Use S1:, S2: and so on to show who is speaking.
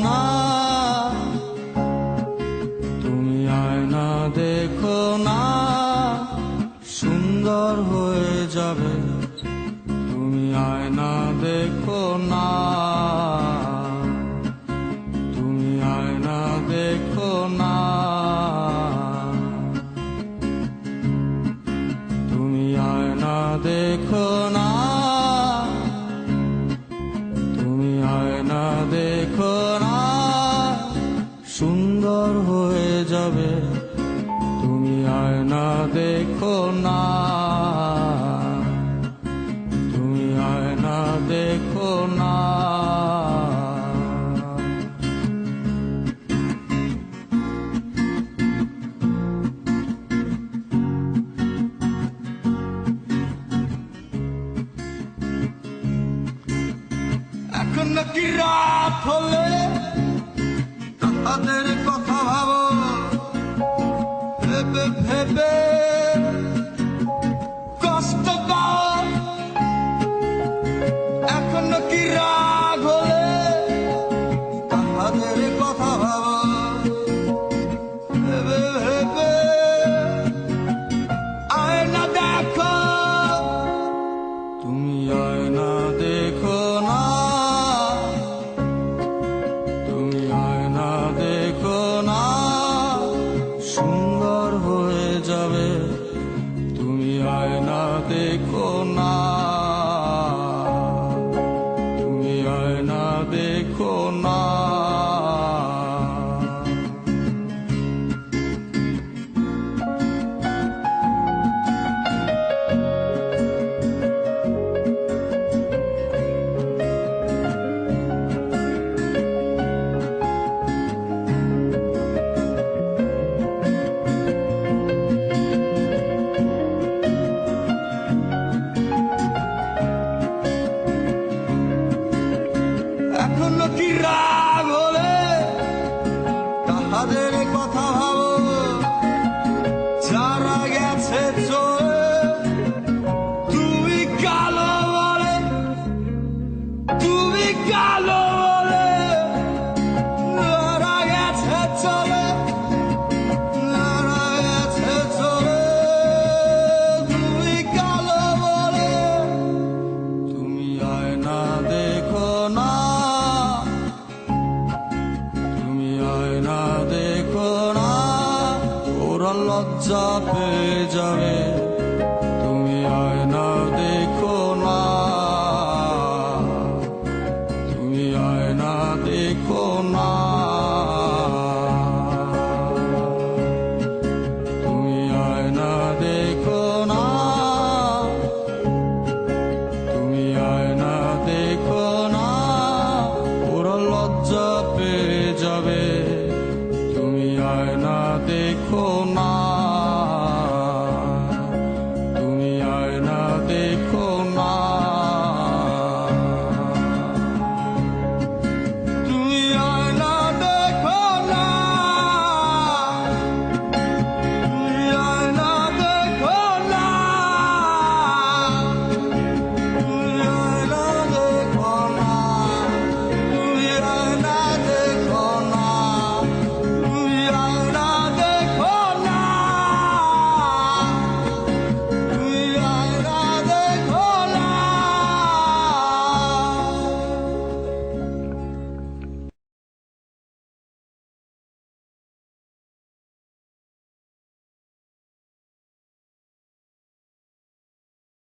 S1: না, তুমি আয়না দেখো না, সুন্দর হয়ে যাবে। তুমি আয়না দেখো না, তুমি আয়না দেখো না, তুমি আয়না দেখো না, তুমি আয়না দেখো না, সুন্দর হয়ে যাবে। তুমি আয়না দেখো না, তুমি আয়না দেখো না। এখন নাকি রাত হলে তাদের কথা ভাবো, ভেবে ভেবে কষ্ট পাও। এখন নাকি রাত হলে তাদের কথা ভাবো, ভেবে ভেবে আয়না দেখো। তুমি আয়না দেখো না, তুমি আয়না দেখো না, সুন্দর হয়ে যাবে। তুমি আয়না দেখো না, তুমি আয়না দেখো না। এখন কি রাগ হলে তাহাদের কথা ভাবো, যারা গেছে চলে। তুমি কালো বলে, তুমি কালো বলে, যারা গেছে চলে, যারা গেছে চলে। তুমি কালো বলে, তুমি আয়না দেখো না, তুমি আয়না দেখো না, ওরা লজ্জা পেয়ে যাবে। তুমি আয়না দেখো না, তুমি আয়না দেখো না, তুমি আয়না দেখো না, তুমি আয়না দেখো না, ওরা লজ্জা পেয়ে যাবে। তুমি আয়না দেখো না।